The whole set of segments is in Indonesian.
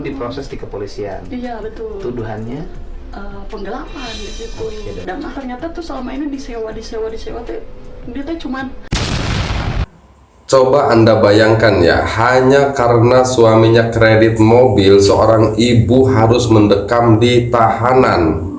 Diproses di kepolisian. Iya betul. Tuduhannya Penggelapan di situ. Oke, Dan ternyata tuh selama ini disewa tuh dia tuh cuman. Coba Anda bayangkan ya, hanya karena suaminya kredit mobil, seorang ibu harus mendekam di tahanan.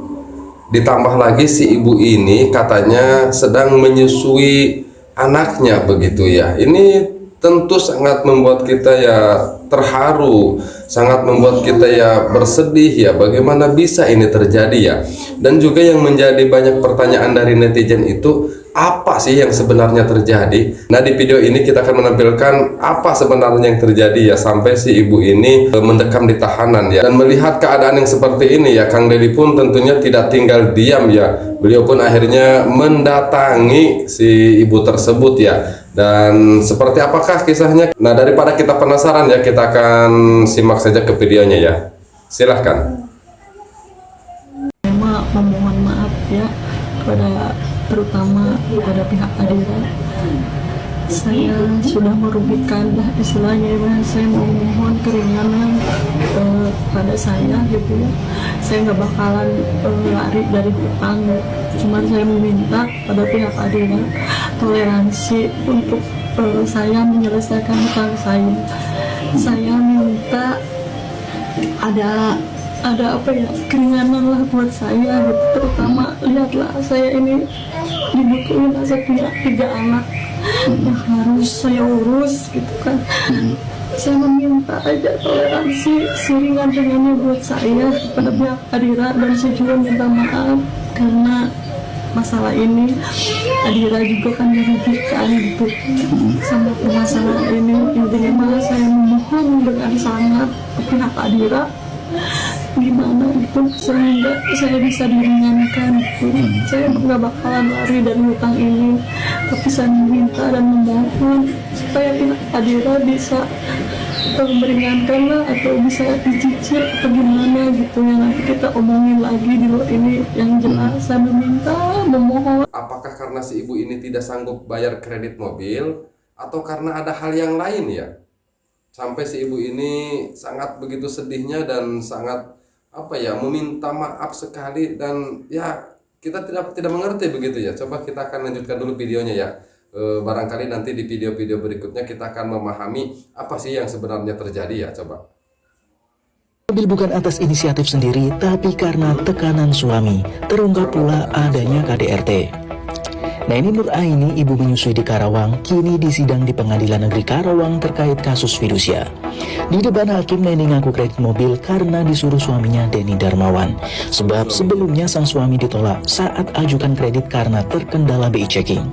Ditambah lagi si ibu ini katanya sedang menyusui anaknya begitu ya. Ini tentu sangat membuat kita ya terharu, sangat membuat kita ya bersedih ya, bagaimana bisa ini terjadi ya. Dan juga yang menjadi banyak pertanyaan dari netizen itu, apa sih yang sebenarnya terjadi? Nah, di video ini kita akan menampilkan apa sebenarnya yang terjadi ya, sampai si ibu ini mendekam di tahanan ya. Dan melihat keadaan yang seperti ini ya, Kang Deddy pun tentunya tidak tinggal diam ya. Beliau pun akhirnya mendatangi si ibu tersebut ya. Dan seperti apakah kisahnya? Nah, daripada kita penasaran ya, kita akan simak saja ke videonya ya. Silahkan. Memohon maaf ya terutama kepada pihak Adira. Saya sudah merugikan istilahnya ya, saya memohon keringanan pada saya gitu ya. Saya nggak bakalan lari dari hutang, cuman saya meminta pada pihak Adira toleransi untuk saya menyelesaikan hutang saya. Saya minta ada apa ya, keringanan lah buat saya gitu. Terutama lihatlah saya ini dibutuhin, saya punya 3 anak yang harus saya urus gitu kan. Saya meminta aja toleransi seringan-ringannya buat saya kepada pihak Adira. Dan saya juga minta maaf karena masalah ini Adira juga kan dirugikan gitu sama masalah ini. Intinya saya memohon dengan sangat ke pihak Adira gimana gitu sehingga saya bisa diringankan gitu. Saya nggak bakalan lari dari hutang ini, tapi saya meminta dan memohon supaya pihak Adira bisa meringankan lah, atau bisa dicicil atau gimana gitu ya. Nanti kita omongin lagi di luar ini. Yang jelas saya memohon. Apakah karena si ibu ini tidak sanggup bayar kredit mobil, atau karena ada hal yang lain ya? Sampai si ibu ini sangat begitu sedihnya dan sangat apa ya, meminta maaf sekali. Dan ya kita tidak mengerti begitu ya. Coba kita akan lanjutkan dulu videonya ya. Barangkali nanti di video-video berikutnya kita akan memahami apa sih yang sebenarnya terjadi ya. Coba. Mobil bukan atas inisiatif sendiri, tapi karena tekanan suami. Terungkap pula adanya KDRT. Neni Nur Aini, ibu menyusui di Karawang, kini disidang di Pengadilan Negeri Karawang terkait kasus Fidusia. Di depan hakim, Neni ngaku kredit mobil karena disuruh suaminya Denny Darmawan. Sebab sebelumnya sang suami ditolak saat ajukan kredit karena terkendala BI checking.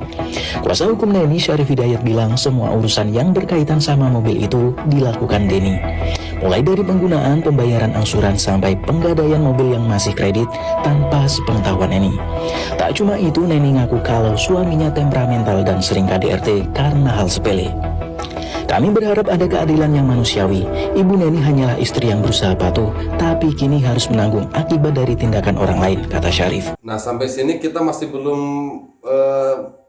Kuasa hukum Neni, Syarif Hidayat, bilang semua urusan yang berkaitan sama mobil itu dilakukan Denny. Mulai dari penggunaan, pembayaran angsuran, sampai penggadaian mobil yang masih kredit tanpa sepengetahuan Neni. Tak cuma itu, Neni ngaku kalau suaminya temperamental dan sering KDRT karena hal sepele. Kami berharap ada keadilan yang manusiawi. Ibu Neni hanyalah istri yang berusaha patuh, tapi kini harus menanggung akibat dari tindakan orang lain, kata Syarif. Nah, sampai sini kita masih belum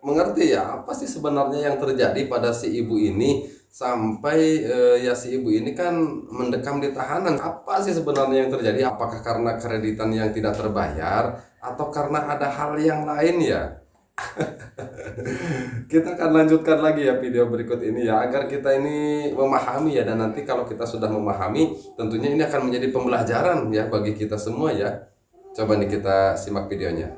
mengerti ya, apa sih sebenarnya yang terjadi pada si ibu ini sampai ya si ibu ini kan mendekam di tahanan. Apa sih sebenarnya yang terjadi? Apakah karena kreditan yang tidak terbayar, atau karena ada hal yang lain ya? Kita akan lanjutkan lagi ya video berikut ini ya, agar kita ini memahami ya. Dan nanti kalau kita sudah memahami, tentunya ini akan menjadi pembelajaran ya bagi kita semua ya. Coba nih kita simak videonya.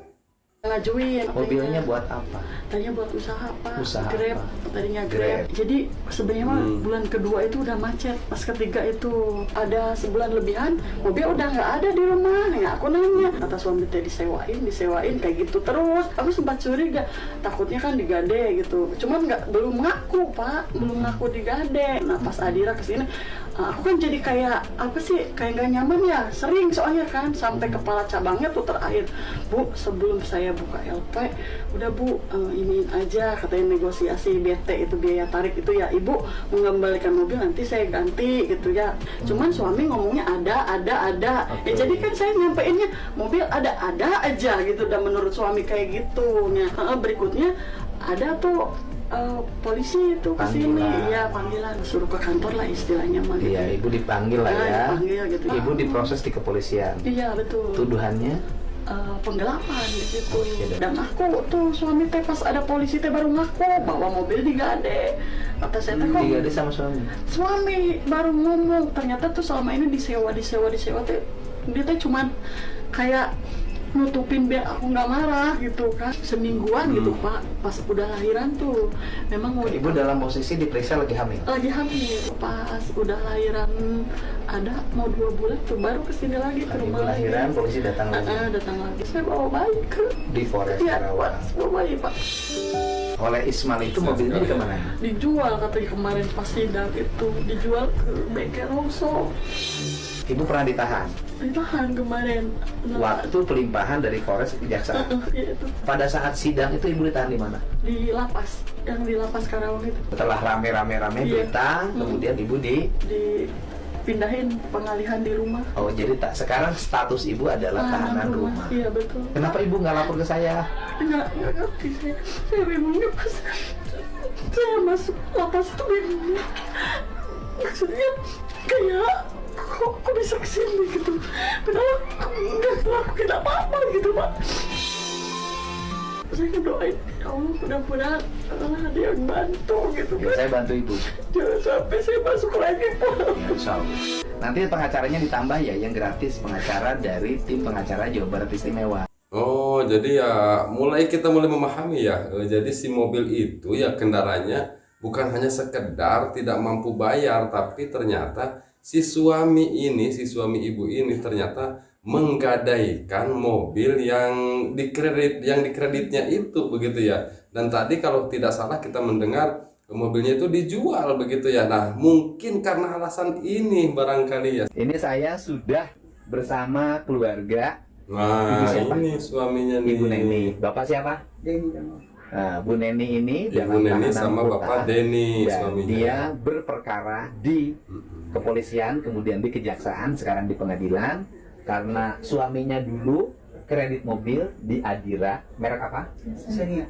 Ngajuin mobilnya buat apa? tadinya buat usaha Pak, Usaha Grab, apa? tadinya Grab. Jadi sebenarnya mah bulan kedua itu udah macet, pas ketiga itu ada sebulan lebihan, mobil udah nggak ada di rumah. Ya aku nanya, kata suami teh disewain kayak gitu terus. Aku sempat curiga, takutnya kan digade gitu. Cuman belum ngaku Pak, belum ngaku digade. Nah pas Adira kesini, aku kan jadi kayak apa sih, kayak nggak nyaman ya. Sering soalnya kan sampai kepala cabangnya tuh terakhir, Bu sebelum saya buka LP, udah Bu iniin aja, katanya negosiasi BT itu biaya tarik itu ya, Ibu mengembalikan mobil nanti saya ganti gitu ya. Cuman suami ngomongnya ada. Ya jadi kan saya nyampeinnya mobil ada aja gitu. Dan menurut suami kayak gitu. Nah berikutnya ada tuh polisi itu ke sini. Panggilan. Iya, panggilan, suruh ke kantor lah istilahnya mah gitu. Iya, ibu dipanggil lah ya. Dipanggil gitu. Ibu diproses di kepolisian. Iya, betul. Tuduhannya Penggelapan di situ. Iya. Dan aku tuh suami teh pas ada polisi teh baru ngaku bahwa mobil digade. Kata saya teh kok digade sama suami. suami baru ngomong ternyata tuh selama ini disewa teh dia teh cuman kayak nutupin biar aku nggak marah gitu kan, semingguan gitu Pak. Pas udah lahiran tuh memang mau Ibu dalam posisi diperiksa lagi hamil. lagi hamil, pas udah lahiran ada mau 2 bulan tuh baru kesini lagi ke Ibu rumah lagi. lahiran, polisi datang lagi. Datang lagi, saya bawa bayi ke Di Polres iya, Karawang. Pak, bawa bayi Pak. Oleh Ismail itu mobilnya di kemana? Dijual katanya kemarin pas sidang itu, dijual ke bengkel Rongsok. Ibu pernah ditahan. Ditahan kemarin. Waktu pelimpahan dari Polres ke Kejaksaan. Iya itu. Pada saat sidang itu ibu ditahan di mana? Di lapas, yang di lapas Karawang itu. Setelah rame-rame Iya. berita, kemudian ibu Dipindahin pengalihan di rumah. Oh, jadi sekarang status ibu adalah tahanan rumah. Iya betul. Kenapa ibu nggak lapor ke saya? Nggak ngerti saya bingungnya pas saya masuk lapas itu bingungnya. Maksudnya kayak kok bisa kesini gitu. Padahal nggak ngelakuin apa-apa gitu Pak. Saya ngedoain, ya Allah mudah-mudahan ada yang bantu gitu Ya, kan. saya bantu ibu. Jangan sampai saya masuk lagi Pak. Insya Allah. Nanti pengacaranya ditambah ya, yang gratis pengacara dari tim pengacara Jawa Barat Istimewa. Oh, jadi ya kita mulai memahami ya. Jadi si mobil itu ya kendaraannya bukan hanya sekedar tidak mampu bayar, tapi ternyata si suami ibu ini ternyata menggadaikan mobil yang dikreditnya itu begitu ya. Dan tadi kalau tidak salah kita mendengar mobilnya itu dijual begitu ya. Nah, mungkin karena alasan ini barangkali ya. Ini saya sudah bersama keluarga. Nah, Ibu siapa? ini suaminya nih. Ibu Neni. Bapak siapa? Nah, Bu Neni ini Ibu Neni sama kota. Bapak Denny Dan suaminya. dia berperkara di kepolisian, kemudian di kejaksaan, sekarang di pengadilan karena suaminya dulu kredit mobil di Adira, merek apa?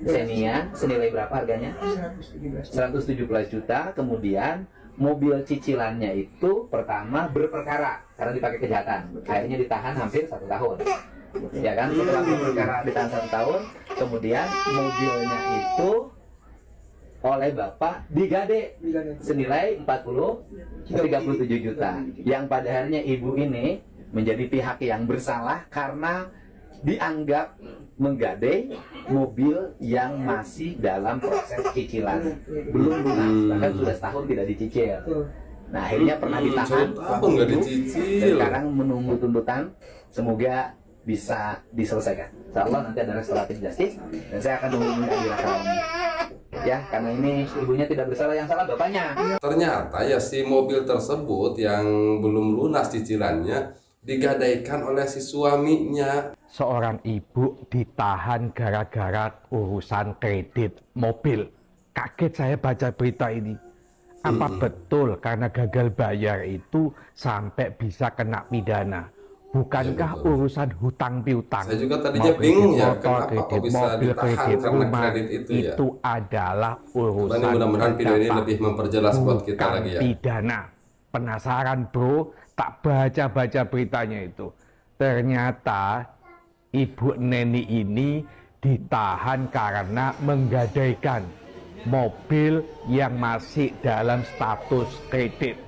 Xenia, senilai berapa harganya? 117 juta. Kemudian mobil cicilannya itu pertama berperkara karena dipakai kejahatan, akhirnya ditahan hampir 1 tahun. Ya kan, setelah berperkara ditahan 1 tahun, kemudian mobilnya itu oleh Bapak digade senilai 37 juta. Yang pada akhirnya ibu ini menjadi pihak yang bersalah karena dianggap menggadai mobil yang masih dalam proses cicilan, belum lunas, bahkan sudah setahun tidak dicicil. Nah, akhirnya pernah ditahan Tahun nggak dan dicicil. sekarang menunggu tuntutan, semoga bisa diselesaikan. Insya Allah nanti ada restoratif justice dan saya akan menghubungi Adira Karawang. Ya, karena ini ibunya tidak bersalah, yang salah bapaknya. Ternyata ya si mobil tersebut yang belum lunas cicilannya digadaikan oleh si suaminya. Seorang ibu ditahan gara-gara urusan kredit mobil. Kaget saya baca berita ini. Apa betul karena gagal bayar itu sampai bisa kena pidana? Bukankah Ya, betul. urusan hutang piutang? Saya juga tadinya mau bingung kredit ya, motor, kenapa kok kredit bisa mobil, ditahan kredit karena rumah, kredit itu ya? itu adalah urusan Ini mudah-mudahan video ini perdata. lebih memperjelas buat kita Bukan lagi ya. pidana. Penasaran bro, tak baca-baca beritanya itu. Ternyata Ibu Neni ini ditahan karena menggadaikan mobil yang masih dalam status kredit.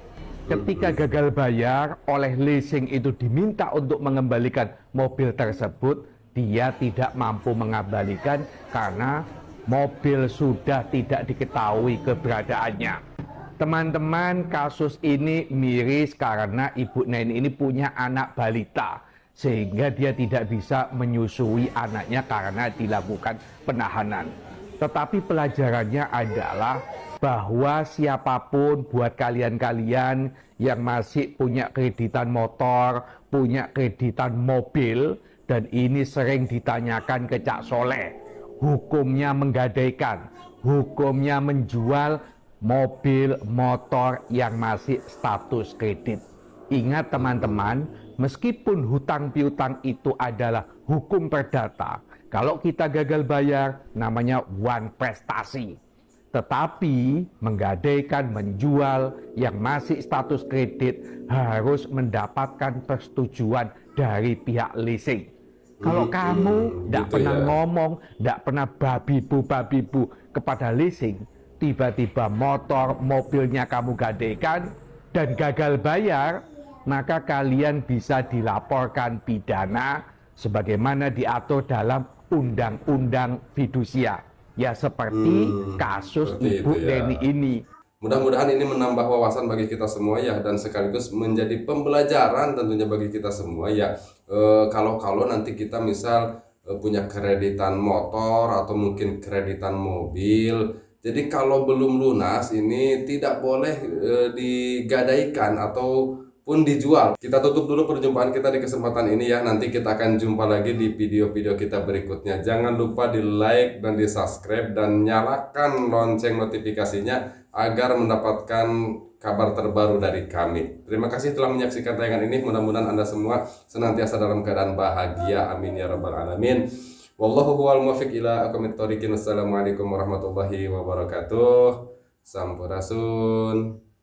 Ketika gagal bayar oleh leasing itu diminta untuk mengembalikan mobil tersebut, dia tidak mampu mengembalikan karena mobil sudah tidak diketahui keberadaannya. Teman-teman, kasus ini miris karena Ibu Neni ini punya anak balita, sehingga dia tidak bisa menyusui anaknya karena dilakukan penahanan. Tetapi pelajarannya adalah bahwa siapapun buat kalian-kalian yang masih punya kreditan motor, punya kreditan mobil, dan ini sering ditanyakan ke Cak Soleh, hukumnya menggadaikan, hukumnya menjual mobil motor yang masih status kredit. Ingat teman-teman, meskipun hutang piutang itu adalah hukum perdata, kalau kita gagal bayar namanya one prestasi. Tetapi menggadaikan, menjual yang masih status kredit harus mendapatkan persetujuan dari pihak leasing. Kalau kamu tidak gitu pernah ya. ngomong, tidak pernah babibu kepada leasing, tiba-tiba motor, mobilnya kamu gadaikan dan gagal bayar, maka kalian bisa dilaporkan pidana sebagaimana diatur dalam Undang-Undang Fidusia. Ya seperti kasus seperti Ibu itu ya. Neni ini. Mudah-mudahan ini menambah wawasan bagi kita semua ya, dan sekaligus menjadi pembelajaran tentunya bagi kita semua ya. Kalau nanti kita misal punya kreditan motor atau mungkin kreditan mobil, jadi kalau belum lunas ini tidak boleh digadaikan ataupun dijual. Kita tutup dulu perjumpaan kita di kesempatan ini ya. Nanti kita akan jumpa lagi di video-video kita berikutnya. Jangan lupa di like dan di subscribe dan nyalakan lonceng notifikasinya agar mendapatkan kabar terbaru dari kami. Terima kasih telah menyaksikan tayangan ini. Mudah-mudahan Anda semua senantiasa dalam keadaan bahagia. Amin ya rabbal alamin. Wallahu huwal muwaffiq ila aqwamit thoriqin. Wassalamualaikum warahmatullahi wabarakatuh. Sampurasun.